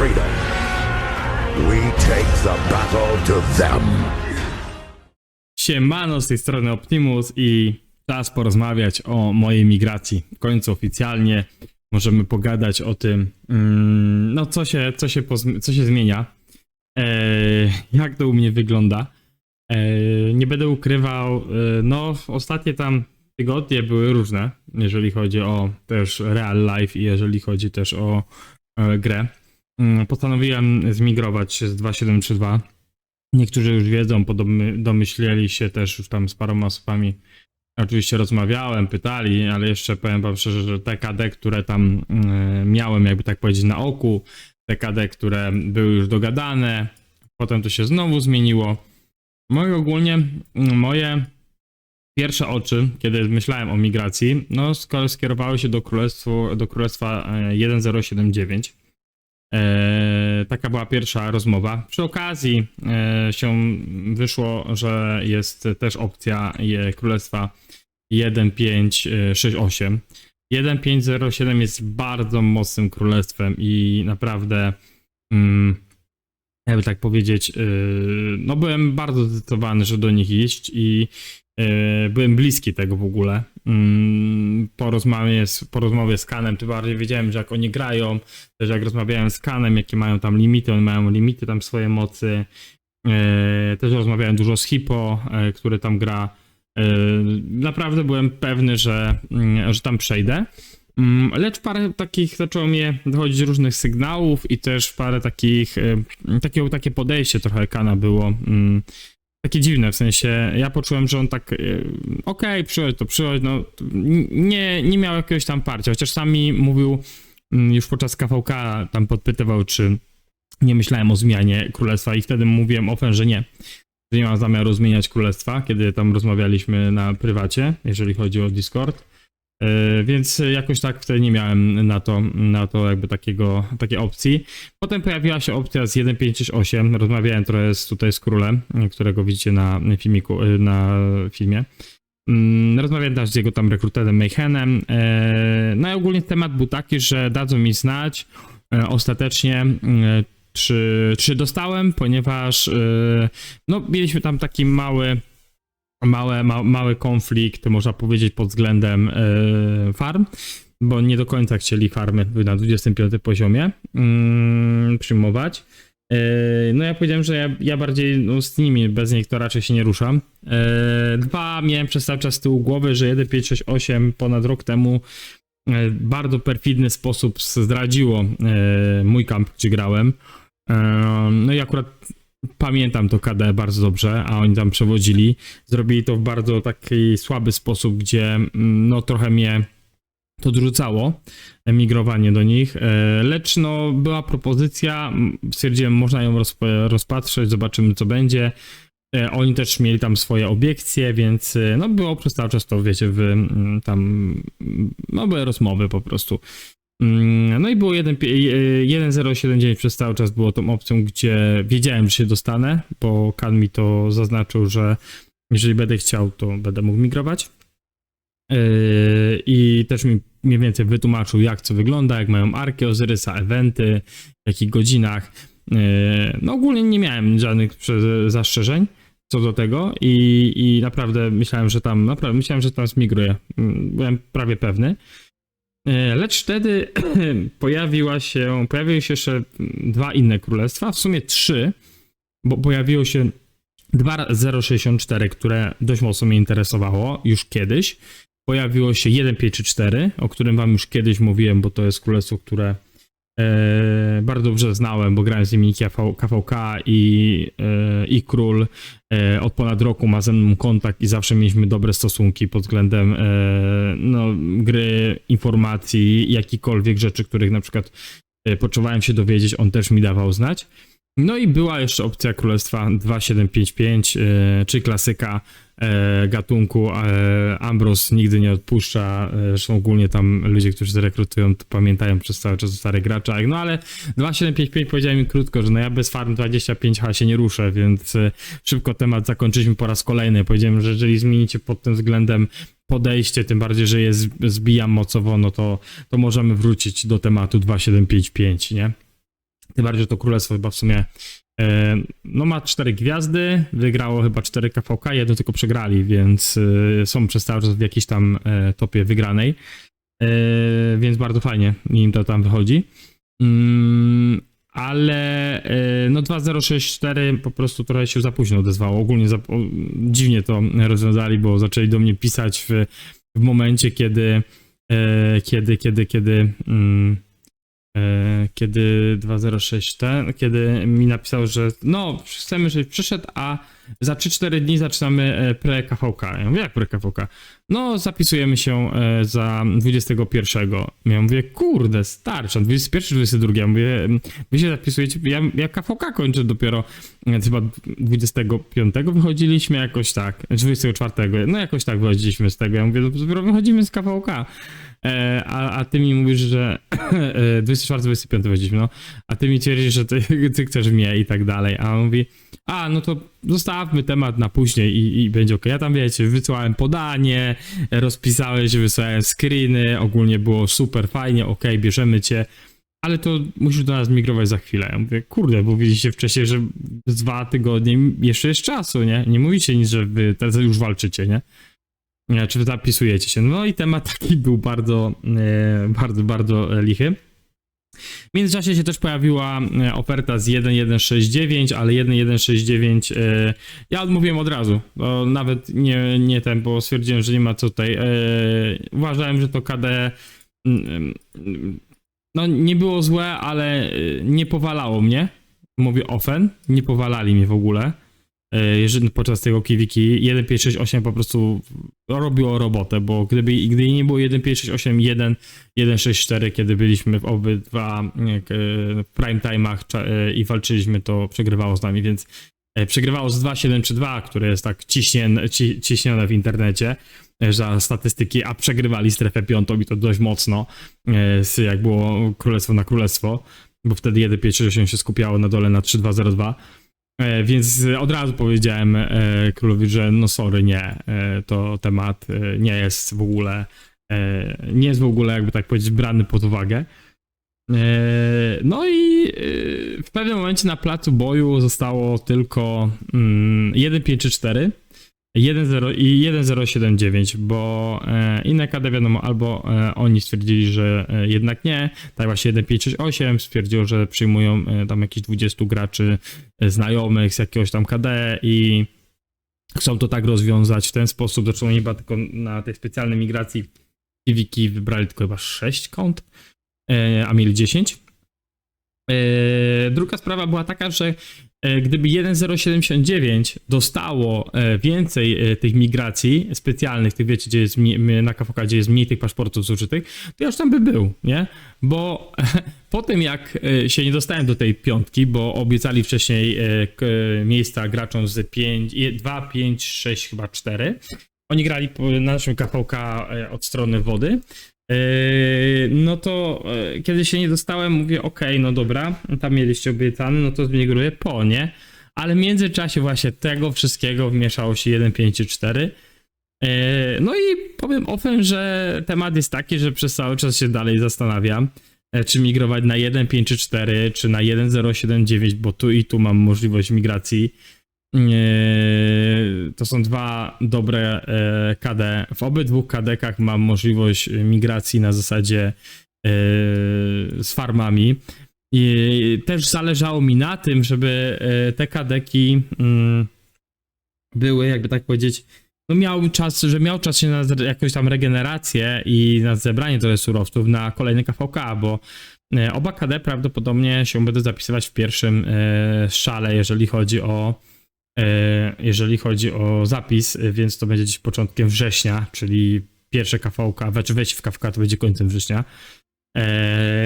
freedom. We take the battle to them. Siemano, z tej strony Optimus i czas porozmawiać o mojej migracji. W końcu oficjalnie możemy pogadać o tym, no co się zmienia, jak to u mnie wygląda. Nie będę ukrywał, no ostatnie tam tygodnie były różne, jeżeli chodzi o też real life i jeżeli chodzi też o grę. Postanowiłem zmigrować z 2.7.3.2. Niektórzy już wiedzą, domyśleli się też już tam z paroma osobami. Oczywiście rozmawiałem, pytali, ale jeszcze powiem wam szczerze, że TKD, które tam miałem, jakby tak powiedzieć, na oku, TKD, które były już dogadane, potem to się znowu zmieniło. Moje pierwsze oczy, kiedy myślałem o migracji, no skierowały się do królestwa 1079. Taka była pierwsza rozmowa. Przy okazji się wyszło, że jest też opcja królestwa 1568. 1507 jest bardzo mocnym królestwem i naprawdę, jakby tak powiedzieć, no byłem bardzo zdecydowany, żeby do nich iść i byłem bliski tego w ogóle. Po rozmowie z Kanem, tym bardziej wiedziałem, że jak oni grają, też jak rozmawiałem z Kanem, jakie mają tam limity, oni mają limity tam swoje mocy. Też rozmawiałem dużo z Hippo, który tam gra. Naprawdę byłem pewny, że tam przejdę. Lecz parę takich zaczęło mnie dochodzić różnych sygnałów i też parę takie podejście trochę Kana było takie dziwne, w sensie ja poczułem, że on tak okej, przychodź, no nie miał jakiegoś tam parcia, chociaż sam mi mówił już podczas KVK, tam podpytywał, czy nie myślałem o zmianie królestwa i wtedy mówiłem offen, że nie mam zamiaru zmieniać królestwa, kiedy tam rozmawialiśmy na prywacie, jeżeli chodzi o Discord. Więc jakoś tak wtedy nie miałem na to jakby takiej opcji. Potem pojawiła się opcja z 1568. Rozmawiałem trochę tutaj z królem, którego widzicie na filmie. Rozmawiałem też z jego tam rekruterem Mayhenem. No i ogólnie temat był taki, że dadzą mi znać ostatecznie, czy dostałem, ponieważ no mieliśmy tam taki mały konflikt, można powiedzieć, pod względem farm, bo nie do końca chcieli farmy na 25 poziomie przyjmować. No ja powiedziałem, że ja bardziej z nimi, bez nich to raczej się nie ruszam. Miałem przez cały czas z tyłu głowy, że 1568 ponad rok temu bardzo perfidny sposób zdradziło mój kamp, gdzie grałem. No i akurat pamiętam to KD bardzo dobrze, a oni tam przewodzili. Zrobili to w bardzo taki słaby sposób, gdzie no trochę mnie to odrzucało, emigrowanie do nich. Lecz no była propozycja, stwierdziłem, można ją rozpatrzeć, zobaczymy co będzie. Oni też mieli tam swoje obiekcje, więc no było przez cały czas to, wiecie, no były rozmowy po prostu. No i było 1079 przez cały czas było tą opcją, gdzie wiedziałem, że się dostanę, bo Kan mi to zaznaczył, że jeżeli będę chciał, to będę mógł migrować. I też mi mniej więcej wytłumaczył, jak co wygląda, jak mają arki Ozyrysa, eventy, w jakich godzinach. No ogólnie nie miałem żadnych zastrzeżeń co do tego i naprawdę myślałem, że tam zmigruję. Byłem prawie pewny. Lecz wtedy pojawiły się jeszcze dwa inne królestwa, w sumie trzy, bo pojawiło się 2.064, które dość mocno mnie interesowało już kiedyś. Pojawiło się 1.534, o którym wam już kiedyś mówiłem, bo to jest królestwo, które bardzo dobrze znałem, bo grałem z nimi KVK i król od ponad roku ma ze mną kontakt i zawsze mieliśmy dobre stosunki pod względem no, gry, informacji, jakichkolwiek rzeczy, których na przykład potrzebowałem się dowiedzieć, on też mi dawał znać. No i była jeszcze opcja królestwa 2755, czy klasyka gatunku Ambros nigdy nie odpuszcza, zresztą ogólnie tam ludzie, którzy zrekrutują, to pamiętają przez cały czas o starych graczach, no ale 2755 powiedziałem mi krótko, że no ja bez farm 25H się nie ruszę, więc szybko temat zakończyliśmy po raz kolejny. Powiedziałem, że jeżeli zmienicie pod tym względem podejście, tym bardziej, że je zbijam mocowo, no to możemy wrócić do tematu 2755, nie? Tym bardziej, że to królestwo chyba w sumie no ma 4 gwiazdy, wygrało chyba 4 KVK, jedno tylko przegrali, więc są przez cały czas w jakiejś tam topie wygranej. Więc bardzo fajnie im to tam wychodzi. Ale no 2064 po prostu trochę się za późno odezwało. Ogólnie dziwnie to rozwiązali, bo zaczęli do mnie pisać w momencie, kiedy 206 kiedy mi napisał, że no chcemy, żebyś przyszedł, a za 3-4 dni zaczynamy pre-KVK. Ja mówię, jak pre-KVK? No zapisujemy się za 21. Ja mówię, kurde, starcza, 21 czy 22? Ja mówię, wy się zapisujecie, ja KVK kończę dopiero chyba 25 wychodziliśmy jakoś tak, 24, no jakoś tak wychodziliśmy z tego. Ja mówię, no dopiero wychodzimy z KVK. A ty mi mówisz, że 24-25 wychodziliśmy, no, a ty mi twierdzisz, że ty chcesz mnie i tak dalej, a on mówi, no to zostawmy temat na później i będzie ok. Ja tam, wiecie, wysłałem podanie, rozpisałeś, wysłałem screeny, ogólnie było super, fajnie, ok, bierzemy cię, ale to musisz do nas migrować za chwilę. Ja mówię, kurde, bo mówiliście wcześniej, że 2 tygodnie jeszcze jest czasu, nie? Nie mówicie nic, że wy teraz już walczycie, nie? Czy wy zapisujecie się. No i temat taki był bardzo lichy. W międzyczasie się też pojawiła oferta z 1169, ale 1169 ja odmówiłem od razu. Nawet nie ten, bo stwierdziłem, że nie ma co tutaj. Uważałem, że to KD no nie było złe, ale nie powalało mnie. Mówię ofen, nie powalali mnie w ogóle. Jeżeli podczas tego KVK 1568 po prostu robiło robotę, bo gdyby nie było 1568, 164, kiedy byliśmy w obydwa prime time'ach i walczyliśmy, to przegrywało z nami, więc przegrywało z 2732, które jest tak ciśnione w internecie za statystyki, a przegrywali strefę 5 i to dość mocno, jak było królestwo na królestwo, bo wtedy 1568 się skupiało na dole na 3202. Więc od razu powiedziałem królowi, że no sorry, nie, to temat nie jest w ogóle, jakby tak powiedzieć, brany pod uwagę. No i w pewnym momencie na placu boju zostało tylko 1534, 1.0 i 1079, bo inne KD wiadomo, albo oni stwierdzili, że jednak nie, tak właśnie 1568 stwierdził, że przyjmują tam jakieś 20 graczy znajomych z jakiegoś tam KD i chcą to tak rozwiązać w ten sposób, zresztą oni chyba tylko na tej specjalnej migracji PvK wybrali tylko chyba 6 kont, a mieli 10. Druga sprawa była taka, że gdyby 1079 dostało więcej tych migracji specjalnych, tych wiecie, gdzie jest na KVK, gdzie jest mniej tych paszportów zużytych, to ja już tam by był, nie? Bo po tym jak się nie dostałem do tej 5, bo obiecali wcześniej miejsca graczom z 2, 5, 6, chyba 4. Oni grali na naszym KVK od strony wody. No to kiedy się nie dostałem, mówię okej, no dobra, tam mieliście obiecane, no to zmigruję po, nie? Ale w międzyczasie właśnie tego wszystkiego wmieszało się 1.5.4. No i powiem offen, że temat jest taki, że przez cały czas się dalej zastanawiam, czy migrować na 1.5.4, czy na 1.079, bo tu i tu mam możliwość migracji. To są 2 dobre KD. W obydwu KD-kach mam możliwość migracji na zasadzie z farmami. I też zależało mi na tym, żeby te KD-ki były, jakby tak powiedzieć, no miał czas się na jakąś tam regenerację i na zebranie trochę surowców na kolejny KVK, bo oba KD prawdopodobnie się będą zapisywać w pierwszym szale, jeżeli chodzi o zapis, więc to będzie gdzieś początkiem września, czyli pierwsze KVK, wejście w KVK to będzie końcem września.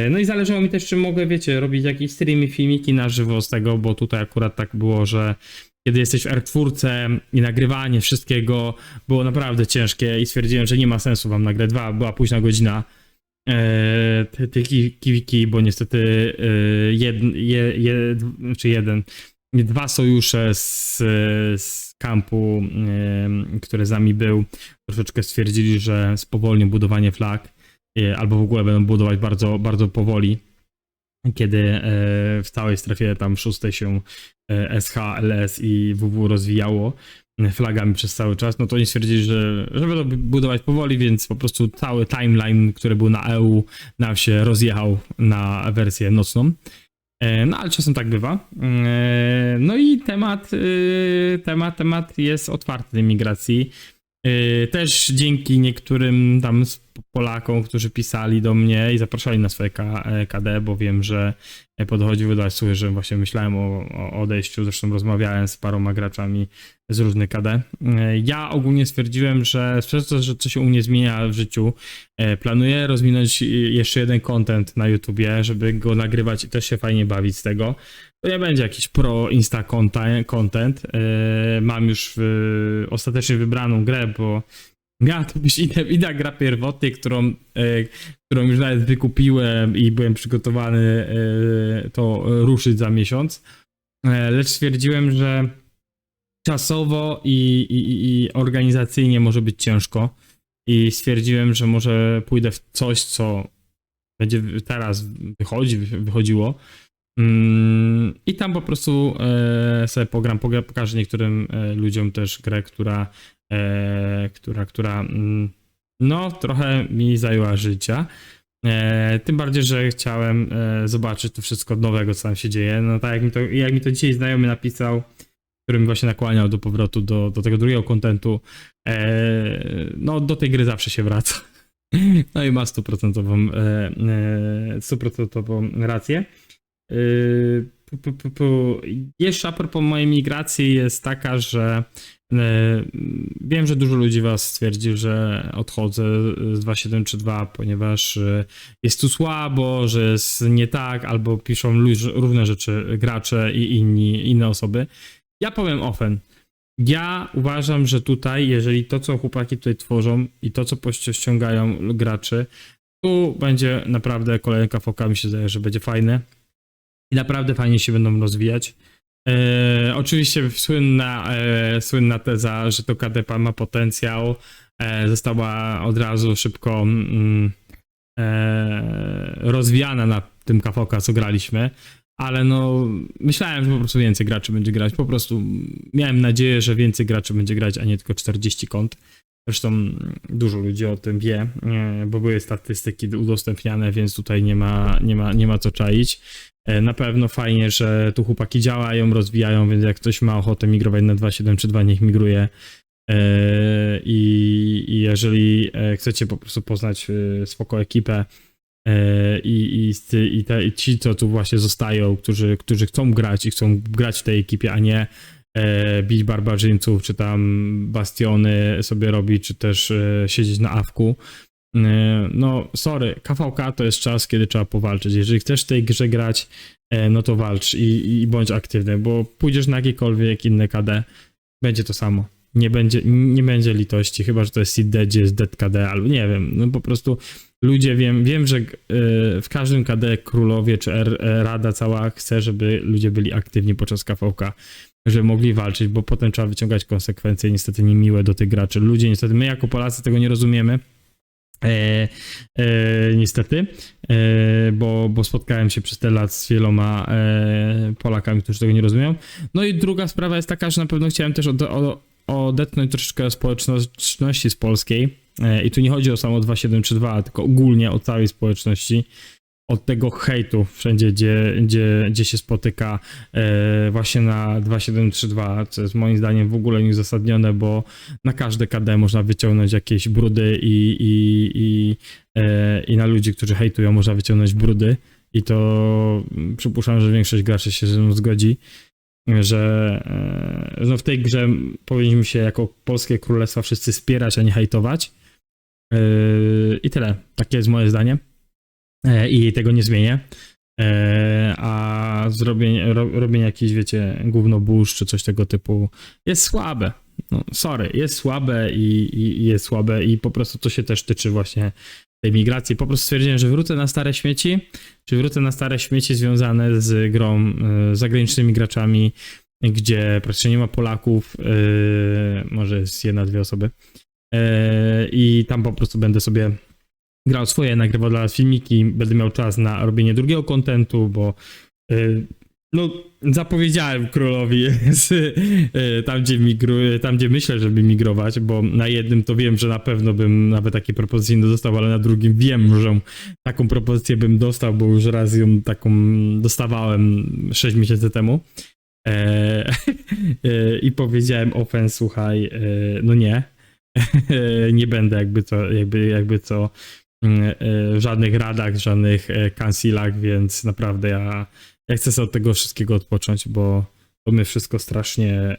No i zależało mi też, czy mogę, wiecie, robić jakieś streamy, filmiki na żywo z tego, bo tutaj akurat tak było, że kiedy jesteś w R4 i nagrywanie wszystkiego było naprawdę ciężkie i stwierdziłem, że nie ma sensu wam nagrać. Była późna godzina tych kiwiki, bo niestety dwa sojusze z kampu, który z nami był, troszeczkę stwierdzili, że spowolnią budowanie flag, albo w ogóle będą budować bardzo, bardzo powoli. kiedy w całej strefie tam szóstej się SH, LS i WW rozwijało flagami przez cały czas, no to oni stwierdzili, że żeby to budować powoli, więc po prostu cały timeline, który był na EU, nam się rozjechał na wersję nocną. No ale czasem tak bywa. No i temat jest otwarty tej migracji. Też dzięki niektórym tam Polakom, którzy pisali do mnie i zapraszali na swoje KD, bo wiem, że podchodziły do słuchy, że właśnie myślałem o odejściu, zresztą rozmawiałem z paroma graczami z różnych KD. Ja ogólnie stwierdziłem, że przez to, że coś się u mnie zmienia w życiu, planuję rozwinąć jeszcze jeden content na YouTubie, żeby go nagrywać i też się fajnie bawić z tego. To nie będzie jakiś pro insta content. Mam już ostatecznie wybraną grę, bo miała to być inna gra pierwotnie, którą już nawet wykupiłem i byłem przygotowany to ruszyć za miesiąc. Lecz stwierdziłem, że czasowo i organizacyjnie może być ciężko. I stwierdziłem, że może pójdę w coś, co będzie teraz wychodziło. I tam po prostu sobie pogram, pokażę niektórym ludziom też grę, która no trochę mi zajęła życia. Tym bardziej, że chciałem zobaczyć to wszystko nowego, co tam się dzieje. No tak jak mi to dzisiaj znajomy napisał, który mi właśnie nakłaniał do powrotu do tego drugiego kontentu, no do tej gry zawsze się wraca. No i ma stuprocentową rację. Jeszcze a propos mojej migracji jest taka, że wiem, że dużo ludzi was stwierdzi, że odchodzę z 2.7.3.2, ponieważ jest tu słabo, że jest nie tak, albo piszą różne rzeczy gracze i inne osoby. Ja powiem offen. Ja uważam, że tutaj, jeżeli to, co chłopaki tutaj tworzą i to, co ściągają graczy, tu będzie naprawdę kolejna foka, mi się zdaje, że będzie fajne. I naprawdę fajnie się będą rozwijać. Oczywiście słynna teza, że to KDP ma potencjał, została od razu szybko rozwijana na tym KVK, co graliśmy, ale no myślałem, że po prostu więcej graczy będzie grać. Po prostu miałem nadzieję, że więcej graczy będzie grać, a nie tylko 40 kont. Zresztą dużo ludzi o tym wie, bo były statystyki udostępniane, więc tutaj nie ma co czaić. Na pewno fajnie, że tu chłopaki działają, rozwijają, więc jak ktoś ma ochotę migrować na 2.7.3.2, niech migruje. I jeżeli chcecie po prostu poznać spoko ekipę i ci, co tu właśnie zostają, którzy chcą grać i chcą grać w tej ekipie, a nie bić barbarzyńców, czy tam bastiony sobie robić, czy też siedzieć na awku. No, sorry, KVK to jest czas, kiedy trzeba powalczyć. Jeżeli chcesz w tej grze grać, no to walcz i bądź aktywny, bo pójdziesz na jakiekolwiek inne KD, będzie to samo. Nie będzie litości, chyba że to jest Seed Dead, gdzie jest Dead KD, albo nie wiem. No po prostu ludzie, wiem, że w każdym KD królowie czy rada cała chce, żeby ludzie byli aktywni podczas KVK, żeby mogli walczyć, bo potem trzeba wyciągać konsekwencje niestety niemiłe do tych graczy. Ludzie, niestety, my jako Polacy tego nie rozumiemy. Niestety, bo spotkałem się przez te lat z wieloma Polakami, którzy tego nie rozumieją. No i druga sprawa jest taka, że na pewno chciałem też odetchnąć troszeczkę społeczności z polskiej. I tu nie chodzi o samo 2.7.3.2, tylko ogólnie o całej społeczności. Od tego hejtu wszędzie, gdzie się spotyka właśnie na 2.7.3.2, co jest moim zdaniem w ogóle nieuzasadnione, bo na każde KD można wyciągnąć jakieś brudy i na ludzi, którzy hejtują, można wyciągnąć brudy i to przypuszczam, że większość graczy się ze mną zgodzi, że no w tej grze powinniśmy się jako Polskie Królestwa wszyscy wspierać, a nie hejtować. I tyle. Takie jest moje zdanie. I tego nie zmienię. A robienie jakiejś, wiecie, gówno burz czy coś tego typu jest słabe. No, sorry, jest słabe i jest słabe i po prostu to się też tyczy właśnie tej migracji. Po prostu stwierdziłem, że wrócę na stare śmieci, czy wrócę na stare śmieci związane z grą, z zagranicznymi graczami, gdzie praktycznie nie ma Polaków, może jest jedna, dwie osoby. I tam po prostu będę sobie grał swoje, nagrywał dla nas filmiki, będę miał czas na robienie drugiego kontentu, bo no zapowiedziałem królowi tam gdzie myślę, żeby migrować, bo na jednym to wiem, że na pewno bym nawet takiej propozycji nie dostał, ale na drugim wiem, że taką propozycję bym dostał, bo już raz ją taką dostawałem 6 miesięcy temu. I powiedziałem Open, słuchaj, no nie, nie będę jakby co w żadnych radach, w żadnych kancelach, więc naprawdę ja chcę sobie od tego wszystkiego odpocząć, bo to mnie wszystko strasznie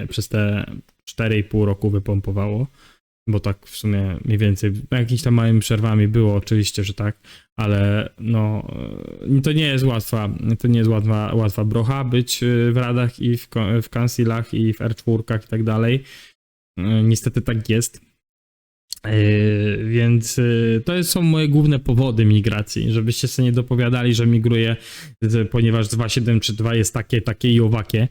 przez te 4,5 roku wypompowało, bo tak w sumie mniej więcej, jakimiś tam małymi przerwami było oczywiście, że tak, ale no to nie jest łatwa brocha być w radach i w kancelach i w R4 i tak dalej. Niestety tak jest. Więc to są moje główne powody migracji, żebyście sobie nie dopowiadali, że migruję, ponieważ 2.7 czy 2 jest takie i owakie.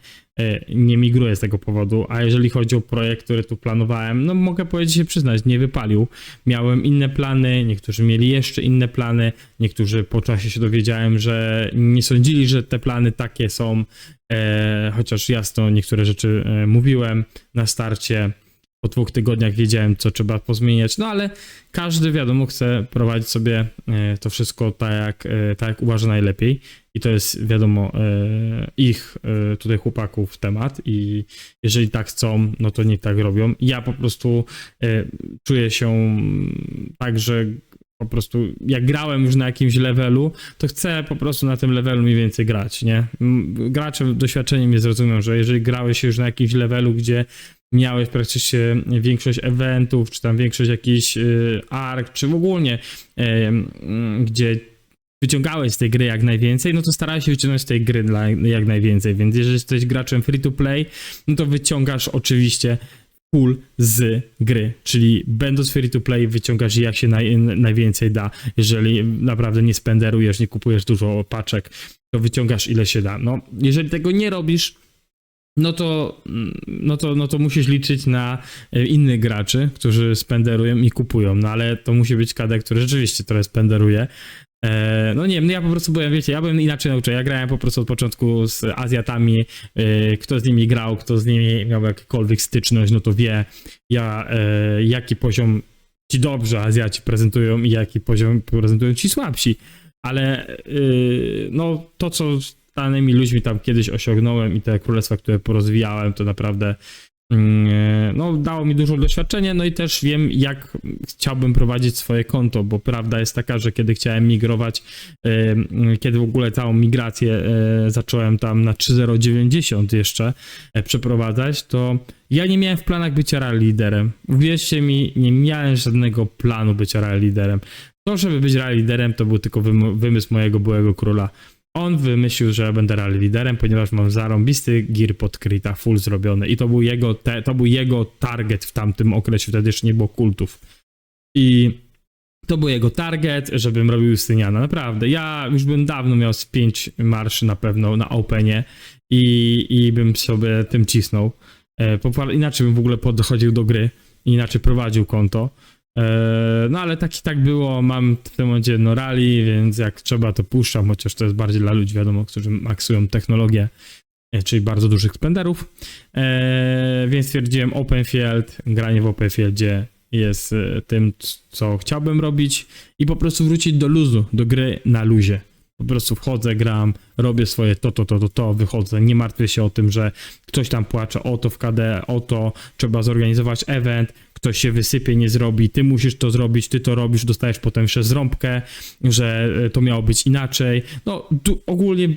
Nie migruję z tego powodu, a jeżeli chodzi o projekt, który tu planowałem, no mogę powiedzieć się przyznać, nie wypalił. Miałem inne plany, niektórzy mieli jeszcze inne plany, niektórzy po czasie się dowiedziałem, że nie sądzili, że te plany takie są, chociaż jasno niektóre rzeczy mówiłem na starcie. Po 2 tygodniach wiedziałem, co trzeba pozmieniać, no ale każdy, wiadomo, chce prowadzić sobie to wszystko tak jak uważa najlepiej i to jest, wiadomo, ich tutaj chłopaków temat i jeżeli tak chcą, no to niech tak robią. Ja po prostu czuję się tak, że po prostu jak grałem już na jakimś levelu, to chcę po prostu na tym levelu mniej więcej grać, nie? Gracze doświadczeni mnie zrozumią, że jeżeli grałeś już na jakimś levelu, gdzie miałeś praktycznie większość eventów, czy tam większość jakichś ark, czy w ogóle gdzie wyciągałeś z tej gry jak najwięcej, no to starałeś się wyciągnąć z tej gry jak najwięcej, więc jeżeli jesteś graczem free to play, no to wyciągasz oczywiście full z gry, czyli będąc free to play wyciągasz jak się najwięcej da, jeżeli naprawdę nie spenderujesz, nie kupujesz dużo paczek, to wyciągasz ile się da. No, jeżeli tego nie robisz, no to musisz liczyć na innych graczy, którzy spenderują i kupują, no ale to musi być kadek, który rzeczywiście trochę spenderuje. No nie wiem, no ja po prostu byłem, wiecie, ja byłem inaczej nauczony, ja grałem po prostu od początku z Azjatami, kto z nimi grał, kto z nimi miał jakąkolwiek styczność, no to wie, jaki poziom ci dobrze Azjaci prezentują i jaki poziom prezentują ci słabsi, ale no to, co z danymi ludźmi tam kiedyś osiągnąłem i te królestwa, które porozwijałem, to naprawdę no, dało mi dużo doświadczenia, no i też wiem, jak chciałbym prowadzić swoje konto, bo prawda jest taka, że kiedy chciałem migrować, kiedy w ogóle całą migrację zacząłem tam na 3.0.90 jeszcze przeprowadzać, to ja nie miałem w planach bycia rally liderem. Uwierzcie mi, nie miałem żadnego planu bycia rally liderem. To, żeby być rally liderem, to był tylko wymysł mojego byłego króla. On wymyślił, że będę rally liderem, ponieważ mam zarąbisty gear pod Krita, full zrobiony i to był jego target w tamtym okresie, wtedy jeszcze nie było kultów. I to był jego target, żebym robił Justyniana, naprawdę. Ja już bym dawno miał z 5 marszy na pewno na Openie i bym sobie tym cisnął. Inaczej bym w ogóle podchodził do gry, inaczej prowadził konto. No ale tak było, mam w tym momencie no rally, więc jak trzeba to puszczam, chociaż to jest bardziej dla ludzi, wiadomo, którzy maksują technologię, czyli bardzo dużych spenderów, więc stwierdziłem Openfield, granie w Openfieldzie jest tym, co chciałbym robić i po prostu wrócić do luzu, do gry na luzie. Po prostu wchodzę, gram, robię swoje to, wychodzę, nie martwię się o tym, że ktoś tam płacze o to w KD, o to, trzeba zorganizować event, ktoś się wysypie, nie zrobi, ty musisz to zrobić, ty to robisz, dostajesz potem jeszcze zrąbkę, że to miało być inaczej. No ogólnie,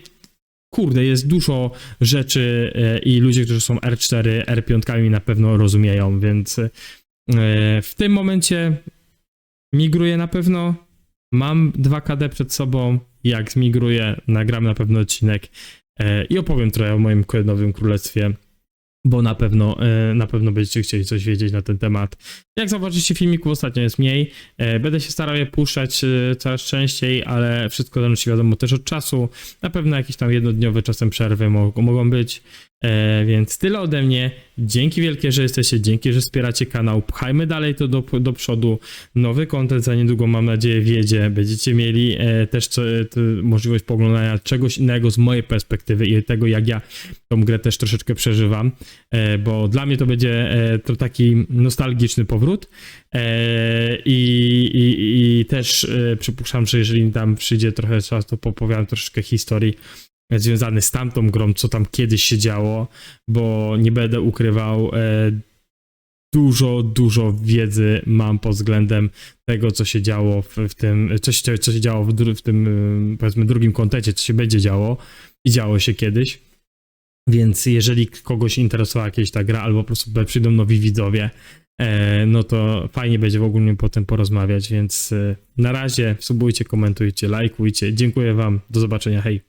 kurde, jest dużo rzeczy i ludzie, którzy są R4, R5 mi na pewno rozumieją, więc w tym momencie migruję na pewno, mam 2 KD przed sobą, jak zmigruję, nagram na pewno odcinek i opowiem trochę o moim nowym królestwie, bo na pewno będziecie chcieli coś wiedzieć na ten temat. Jak zobaczycie, filmików ostatnio jest mniej, będę się starał je puszczać coraz częściej, ale wszystko zależy, wiadomo, też od czasu. Na pewno jakieś tam jednodniowe czasem przerwy mogą być, Więc tyle ode mnie. Dzięki wielkie, że jesteście, dzięki, że wspieracie kanał. Pchajmy dalej to do przodu. Nowy content za niedługo, mam nadzieję, wjedzie. Będziecie mieli też możliwość poglądania czegoś innego z mojej perspektywy i tego, jak ja tą grę też troszeczkę przeżywam, bo dla mnie to będzie to taki nostalgiczny powrót i też przypuszczam, że jeżeli tam przyjdzie trochę czasu, to opowiadam troszeczkę historii związany z tamtą grą, co tam kiedyś się działo, bo nie będę ukrywał, dużo wiedzy mam pod względem tego, co się działo w tym, co się działo w tym, powiedzmy, drugim kontencie, co się będzie działo i działo się kiedyś. Więc jeżeli kogoś interesowała jakaś ta gra, albo po prostu przyjdą nowi widzowie, no to fajnie będzie w ogóle potem porozmawiać, więc na razie subujcie, komentujcie, lajkujcie. Dziękuję wam, do zobaczenia, hej!